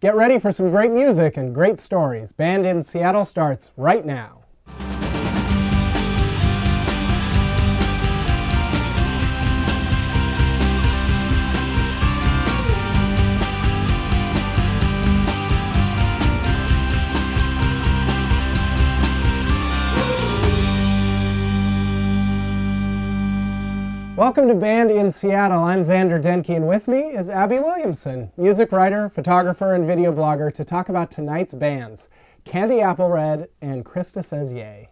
Get ready for some great music and great stories. Band in Seattle starts right now. Welcome to Band in Seattle. I'm Xander Denke, and with me is Abby Williamson, music writer, photographer, and video blogger, to talk about tonight's bands, Kandy Apple Red and Christa Says Yay.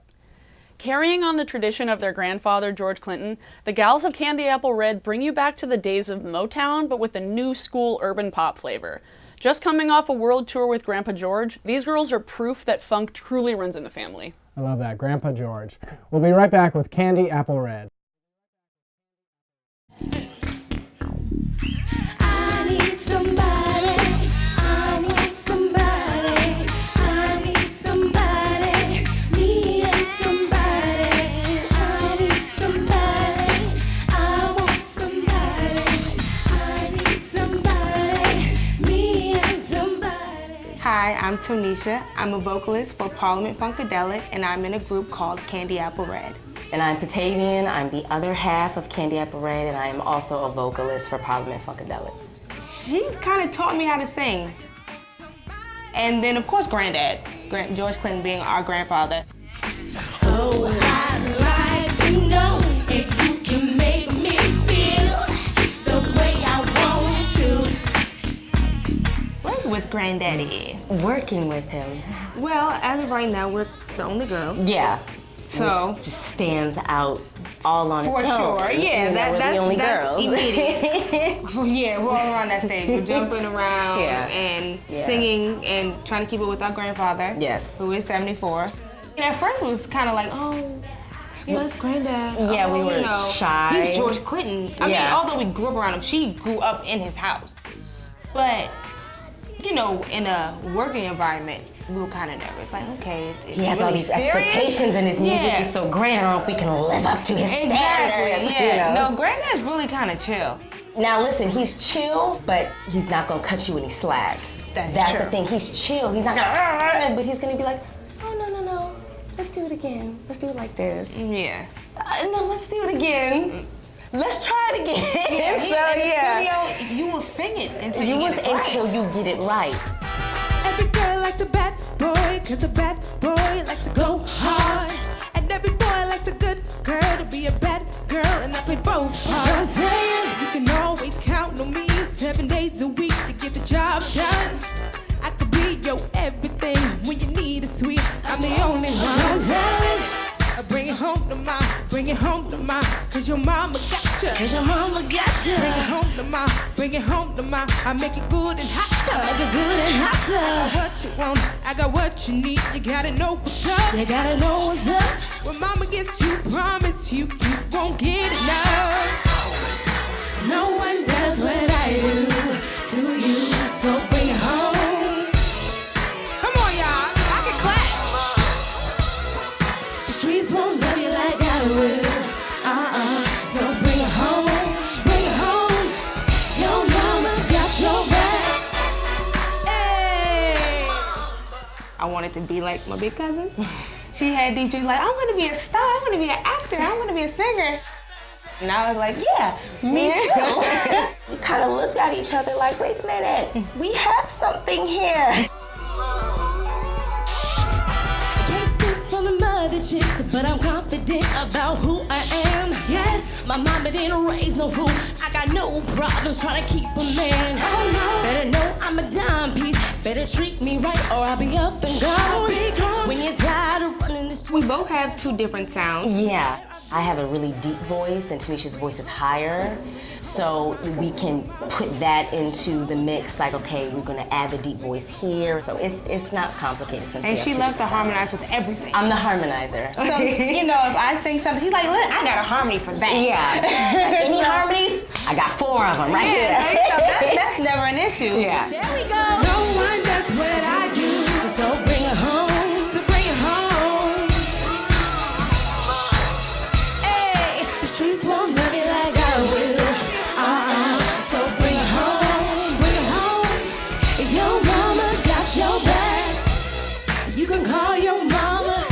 Carrying on the tradition of their grandfather, George Clinton, the gals of Kandy Apple Red bring you back to the days of Motown, but with a new school urban pop flavor. Just coming off a world tour with Grandpa George, these girls are proof that funk truly runs in the family. I love that, Grandpa George. We'll be right back with Kandy Apple Red. I need somebody, I need somebody, I need somebody, me and somebody, I need somebody, I want somebody, I need somebody, me and somebody. Hi, I'm Tonisha. I'm a vocalist for Parliament Funkadelic, and I'm in a group called Kandy Apple Red. And I'm Patavian. I'm the other half of Kandy Apple Red, and I am also a vocalist for Parliament Funkadelic. She's kind of taught me how to sing. And then, of course, Granddad, George Clinton being our grandfather. Oh, I'd like to know if you can make me feel the way I want to. With Granddaddy. Working with him. Well, as of right now, we're the only girls. Yeah. So which just stands out all on its own. For sure, yeah. You know, we're the only girls. Immediate. Yeah, we're all around that stage. We're jumping around and singing and trying to keep it with our grandfather. Yes. Who is 74. And at first it was kind of like, oh, you know, it's Granddad. Yeah, oh, we were shy. He's George Clinton. I mean, although we grew up around him, she grew up in his house. But, you know, in a working environment, we were kind of nervous. Like, okay, he has all these expectations, and his music is so great. I don't know if we can live up to his standards. Yeah. You know? No, Granddad's really kind of chill. Now, listen, he's chill, but he's not gonna cut you any slack. That's the thing. He's chill. He's not gonna, but he's gonna be like, oh no, let's do it again. Let's do it like this. Yeah. No, let's do it again. Let's try it again. Yeah, in the studio, you will sing it until you get it right. Until you get it right. Every girl likes a bad boy, 'cause a bad boy likes to go hard. And every boy likes a good girl to be a bad girl, and I play both parts. Saying you can always count on me 7 days a week to get the job done. I could be your everything when you need a sweet. I'm the only one. Don't tell it. Bring it home to mom, bring it home to mom, 'cause your mama gotcha. 'Cause your mama gotcha. Bring it home to mom, bring it home to mom. I make it good and hotter. Make it good and hotter. I got what you want, I got what you need. You gotta know what's up. You gotta know what's up. When mama gets you, promise you won't get enough. No one does what I do to you, so bring it home. Come on, y'all, I can clap. The streets won't love you like I will. So bring it home, bring it home. Your mama got your back. Hey. I wanted to be like my big cousin. She had these dreams like, I want to be a star, I want to be an actor, I want to be a singer. And I was like, yeah, me too. We kind of looked at each other like, wait a minute, we have something here. Can't speak for the mother chicks, but I'm confident about who I am. Yes, my mama didn't raise no fool. I got no problems trying to keep a man. Oh no, better know I'm a dime piece. Better treat me right or I'll be up and gone. When you're tired of running the street. We both have two different sounds. Yeah, I have a really deep voice, and Tanisha's voice is higher. So we can put that into the mix, like, okay, we're gonna add the deep voice here. So it's not complicated since And she loves to harmonize with everything. I'm the harmonizer. So, you know, if I sing something, she's like, look, I got a harmony for that. Yeah. Like, any harmony? I got 4 of them right here. So, you know, that's never an issue. Yeah. There we go. No one does what I do, so bring it home. So bring it home. Hey, the streets won't love you like I will. So bring it home, bring it home. If your mama You can call your mama.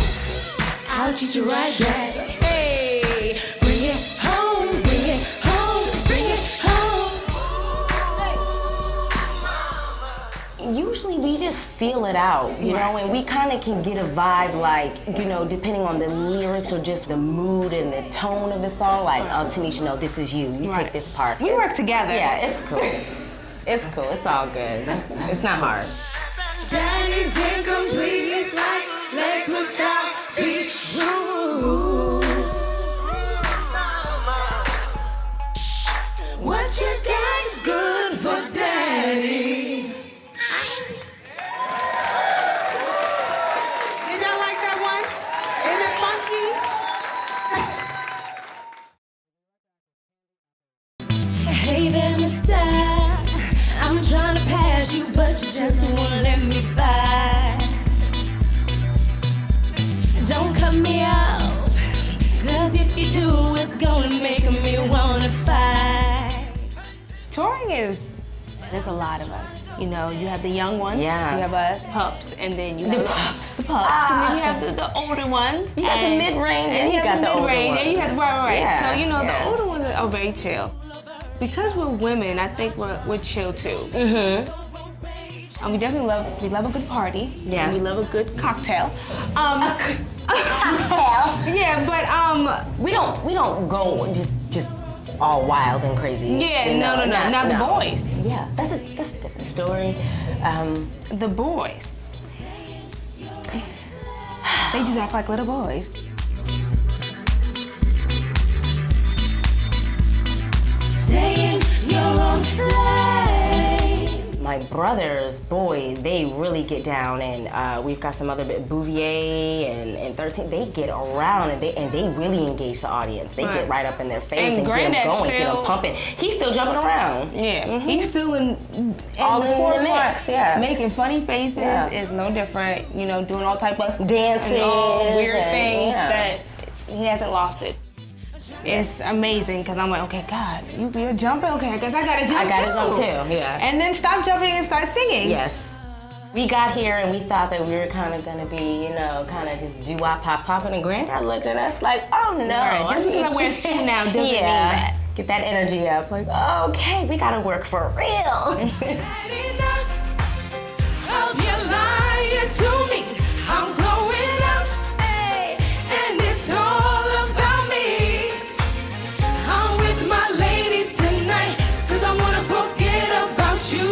I'll treat you right, daddy. Hey, bring it home, bring it home, bring it home. Usually we just feel it out, you know, and we kind of can get a vibe like, you know, depending on the lyrics or just the mood and the tone of the song, like, oh, Tanisha, no, this is you. You take this part. We work together. Yeah, it's cool. It's cool. It's all good. It's not hard. Daddy's incomplete. It's like legs without feet. Ooh. What you got good for daddy? Did y'all like that one? Is it funky? Hey there, mister. I'm trying to pass you, but you just won't let me by. Don't cut me off, 'cause if you do, it's gonna make me wanna fight. Touring there's a lot of us. You know, you have the young ones, Yeah. you have us, pups, and then you have The pups. and then you have the older ones. You got the mid-range and you got the older mid-range, ones. and you have, right. Yeah, So, you know, yeah. the older ones are very chill. Because we're women, I think we're chill too. We definitely love a good party. Yeah. And we love a good cocktail. Cocktail. Yeah, but We don't go just all wild and crazy. yeah, you know, no. Not the boys. Yeah, that's a different story. The boys. They just act like little boys. Stay in your own lane. My brothers, boy, they really get down, and we've got some other Bouvier and 13. They get around and they really engage the audience. They get right up in their face and get them Granddad's going, get them still- pumping. He's still jumping around. Yeah, he's still in All the in the forefront, mix, yeah. making funny faces is no different. You know, doing all type of Dances and all weird and, things yeah. that he hasn't lost it. It's amazing because I'm like, okay, God, you're jumping. Okay, I guess I gotta jump. I gotta jump too, yeah. And then stop jumping and start singing. Yes. We got here and we thought that we were kind of gonna be, you know, kind of just doo-wop, pop-popping, and Granddad looked at us like, oh no. Right, just because I wear a suit now doesn't mean that. Get that energy up, like, okay, we gotta work for real. Had enough of your lying to me. I'm growing up, hey, and it's all about me. I'm with my ladies tonight, 'cause I wanna forget about you.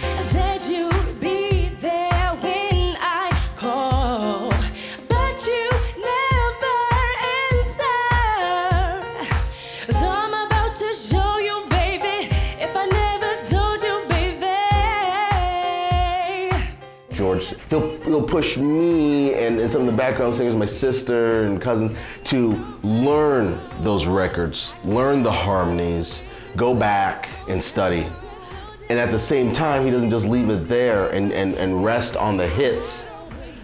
I said you'd be there when I call, but you never answer. So I'm about to show you, baby, if I never told you, baby. George, he'll push me and some of the background singers, my sister and cousins, to learn those records, learn the harmonies, go back and study. And at the same time, he doesn't just leave it there and rest on the hits,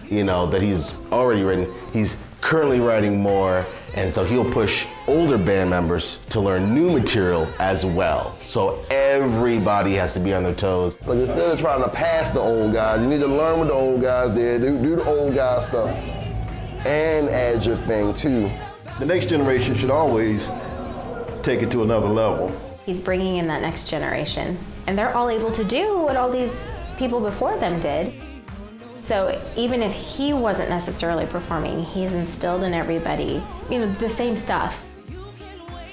you know, that he's already written. He's currently writing more, and so he'll push older band members to learn new material as well. So everybody has to be on their toes. Like, instead of trying to pass the old guys, you need to learn what the old guys did, do the old guy stuff, and add your thing too. The next generation should always take it to another level. He's bringing in that next generation, and they're all able to do what all these people before them did. So even if he wasn't necessarily performing, he's instilled in everybody, you know, the same stuff.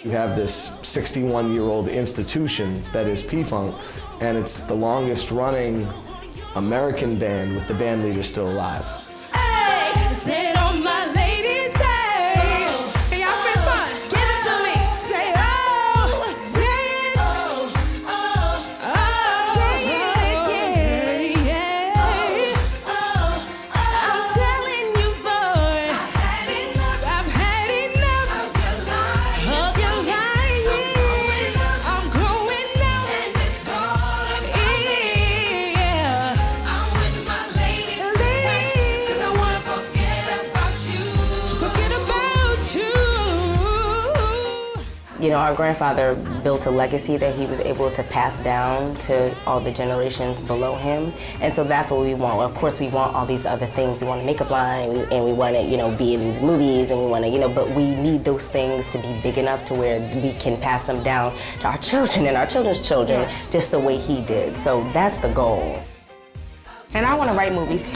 You have this 61-year-old institution that is P-Funk, and it's the longest running American band with the band leader still alive. Hey, said all my ladies, say, hey, y'all fist bump, give it to me. Say, oh, say it. Say it again, yeah. I'm telling you, boy, I've had enough of your lying. I'm growing up, and it's all about me. I'm with my ladies tonight, our grandfather built a legacy that he was able to pass down to all the generations below him. And so that's what we want. Of course, we want all these other things. We want a makeup line, and we want to, you know, be in these movies, and we want to, you know, but we need those things to be big enough to where we can pass them down to our children and our children's children, just the way he did. So that's the goal. And I want to write movies.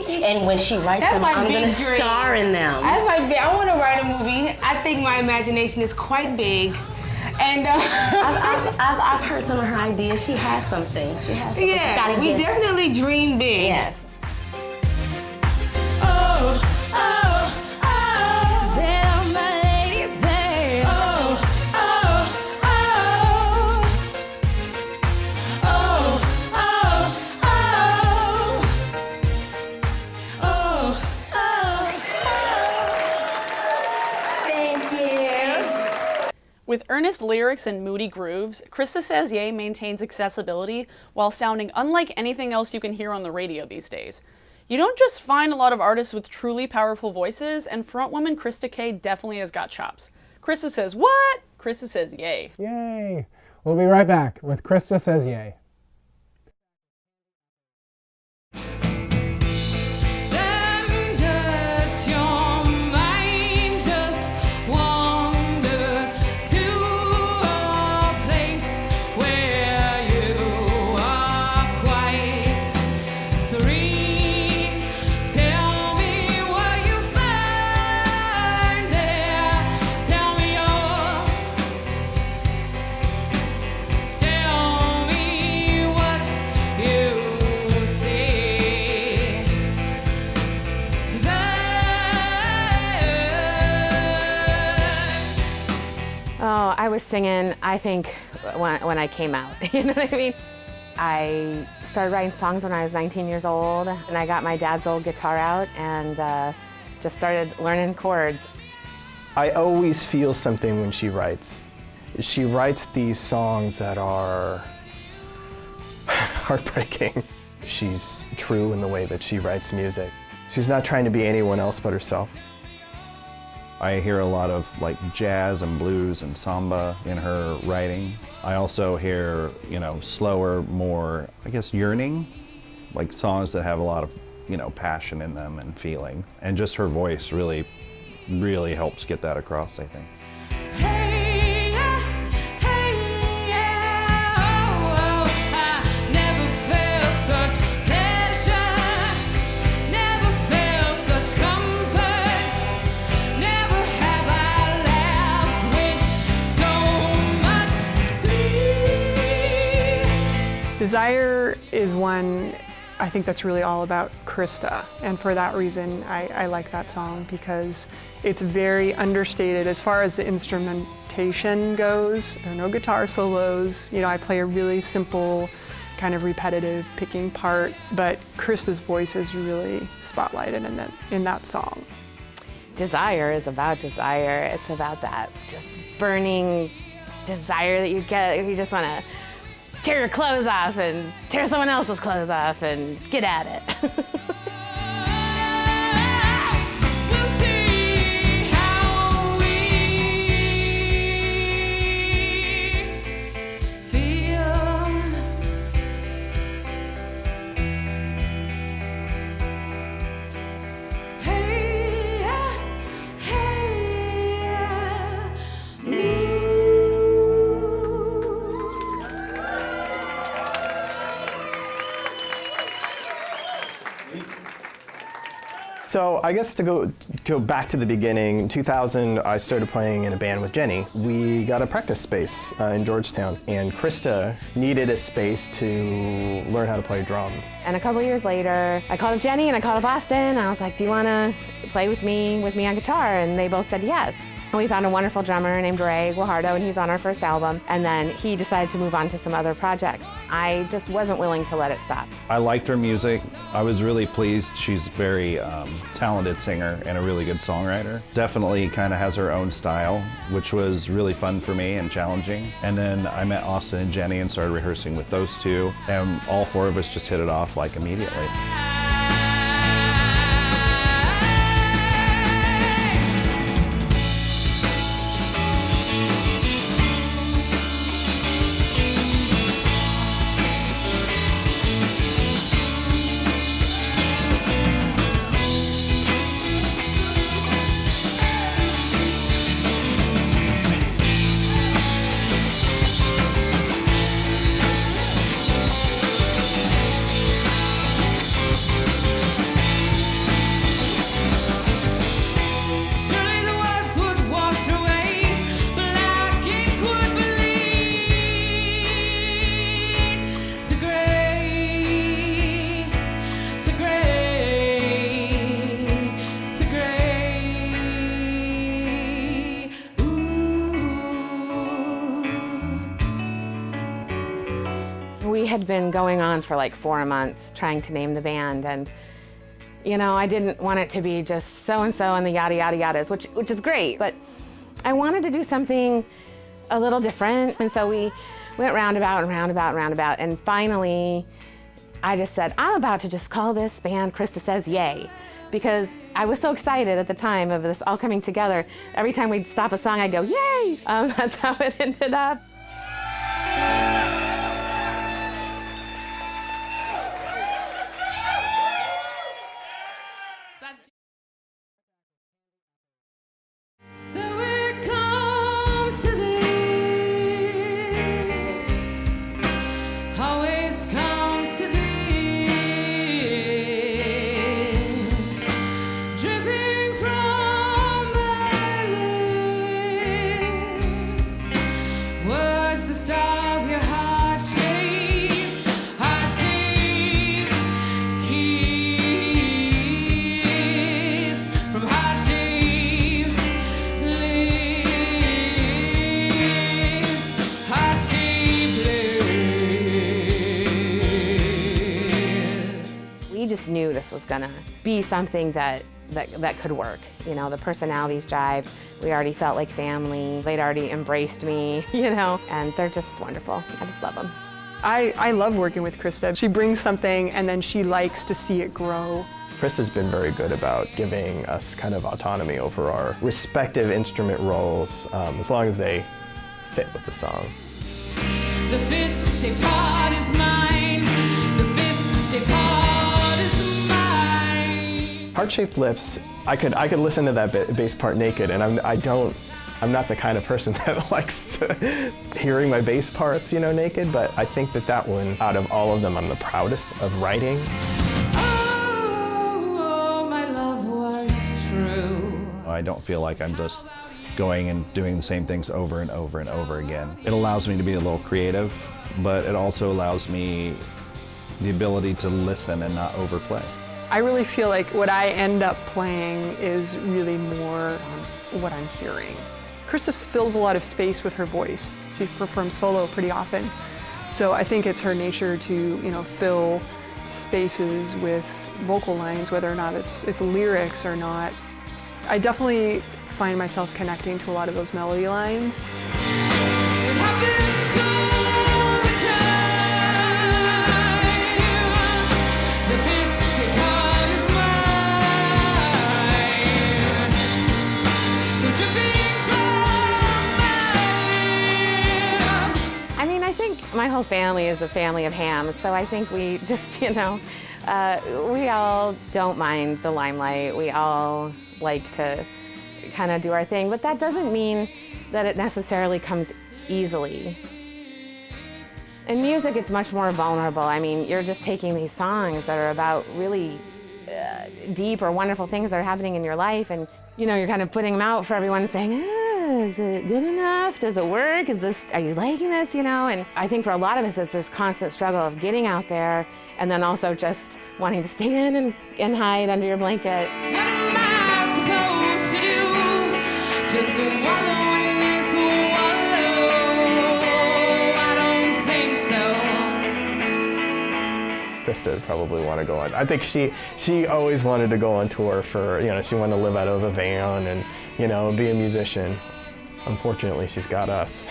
And when she writes them, I'm going to star in them. I want to write a movie. I think my imagination is quite big. And I've heard some of her ideas. She has something. She has something. Yeah, we definitely dream big. Yes. Oh, oh, oh. Tell my lady, say, oh, oh, oh. Oh, oh, oh. Oh, oh, oh. Thank you. With earnest lyrics and moody grooves, Christa Says Yay maintains accessibility while sounding unlike anything else you can hear on the radio these days. You don't just find a lot of artists with truly powerful voices, and frontwoman Christa K definitely has got chops. Christa says what? Christa says yay. Yay! We'll be right back with Christa Says Yay. Oh, I was singing, I think, when I came out, you know what I mean? I started writing songs when I was 19 years old, and I got my dad's old guitar out and just started learning chords. I always feel something when she writes. She writes these songs that are heartbreaking. She's true in the way that she writes music. She's not trying to be anyone else but herself. I hear a lot of like jazz and blues and samba in her writing. I also hear, you know, slower, more, I guess, yearning, like songs that have a lot of, you know, passion in them and feeling. And just her voice really, really helps get that across, I think. Desire is one, I think that's really all about Christa, and for that reason I like that song because it's very understated as far as the instrumentation goes. There are no guitar solos, you know, I play a really simple, kind of repetitive picking part, but Christa's voice is really spotlighted in that song. Desire is about desire. It's about that just burning desire that you get. You just want to tear your clothes off and tear someone else's clothes off and get at it. So I guess to go back to the beginning, in 2000 I started playing in a band with Jenny. We got a practice space in Georgetown, and Christa needed a space to learn how to play drums. And a couple years later, I called up Jenny and I called up Austin, and I was like, do you want to play with me on guitar? And they both said yes. And we found a wonderful drummer named Ray Guajardo, and he's on our first album. And then he decided to move on to some other projects. I just wasn't willing to let it stop. I liked her music. I was really pleased. She's a very talented singer and a really good songwriter. Definitely kind of has her own style, which was really fun for me and challenging. And then I met Austin and Jenny and started rehearsing with those two. And all four of us just hit it off like immediately. We had been going on for like 4 months trying to name the band, and you know, I didn't want it to be just so-and-so and the yada yada yadas, which is great, but I wanted to do something a little different, and so we went roundabout and roundabout and roundabout, and finally I just said, I'm about to just call this band Christa Says Yay, because I was so excited at the time of this all coming together. Every time we'd stop a song, I'd go, yay! That's how it ended up. We just knew this was gonna be something that could work. You know, the personalities jived. We already felt like family. They'd already embraced me, you know, and they're just wonderful. I just love them. I love working with Christa. She brings something and then she likes to see it grow. Krista's been very good about giving us kind of autonomy over our respective instrument roles, as long as they fit with the song. The fist-shaped heart is mine. The fist-shaped heart is mine. Heart-shaped lips, I could listen to that bass part naked, and I'm not the kind of person that likes hearing my bass parts, you know, naked, but I think that one, out of all of them, I'm the proudest of writing. Oh, my love was true. I don't feel like I'm just going and doing the same things over and over and over again. It allows me to be a little creative, but it also allows me the ability to listen and not overplay. I really feel like what I end up playing is really more what I'm hearing. Christa fills a lot of space with her voice. She performs solo pretty often. So I think it's her nature to, you know, fill spaces with vocal lines, whether or not it's lyrics or not. I definitely find myself connecting to a lot of those melody lines. I mean, I think my whole family is a family of hams, so I think we just, you know, we all don't mind the limelight. We all like to kind of do our thing, but that doesn't mean that it necessarily comes easily. In music, it's much more vulnerable. I mean, you're just taking these songs that are about really deep or wonderful things that are happening in your life, and you know, you're kind of putting them out for everyone, saying, is it good enough? Does it work? Are you liking this? You know, and I think for a lot of us, it's this constant struggle of getting out there, and then also just wanting to stay in and hide under your blanket. What am I supposed to do? Just to wallow in this wallow? I don't think so. Christa would probably want to go on. I think she always wanted to go on tour for, you know, she wanted to live out of a van and, you know, be a musician. Unfortunately, she's got us.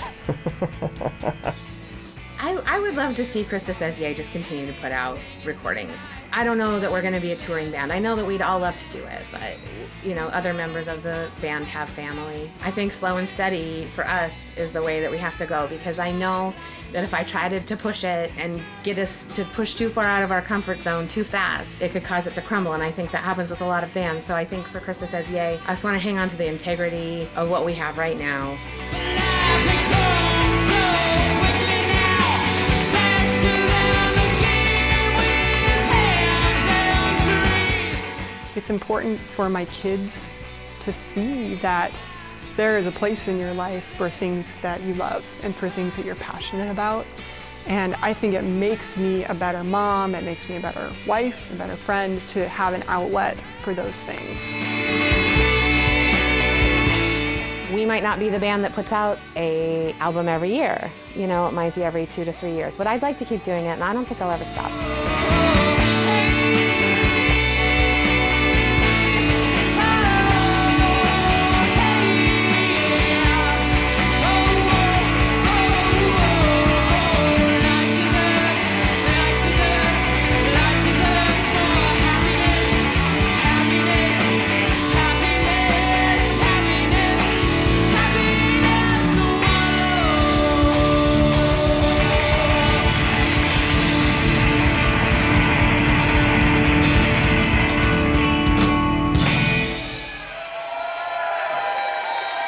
I would love to see Christa Says Yay just continue to put out recordings. I don't know that we're going to be a touring band. I know that we'd all love to do it, but you know, other members of the band have family. I think slow and steady for us is the way that we have to go, because I know that if I tried to push it and get us to push too far out of our comfort zone too fast, it could cause it to crumble, and I think that happens with a lot of bands. So I think for Christa Says Yay, I just want to hang on to the integrity of what we have right now. It's important for my kids to see that there is a place in your life for things that you love and for things that you're passionate about. And I think it makes me a better mom, it makes me a better wife, a better friend to have an outlet for those things. We might not be the band that puts out an album every year. You know, it might be every 2 to 3 years. But I'd like to keep doing it, and I don't think I'll ever stop.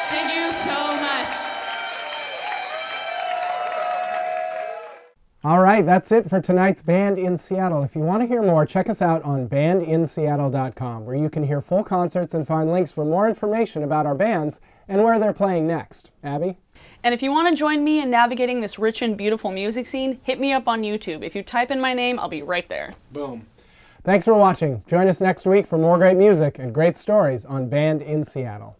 Thank you so much. All right, that's it for tonight's Band in Seattle. If you want to hear more, check us out on bandinseattle.com, where you can hear full concerts and find links for more information about our bands and where they're playing next. Abby? And if you want to join me in navigating this rich and beautiful music scene, hit me up on YouTube. If you type in my name, I'll be right there. Boom. Thanks for watching. Join us next week for more great music and great stories on Band in Seattle.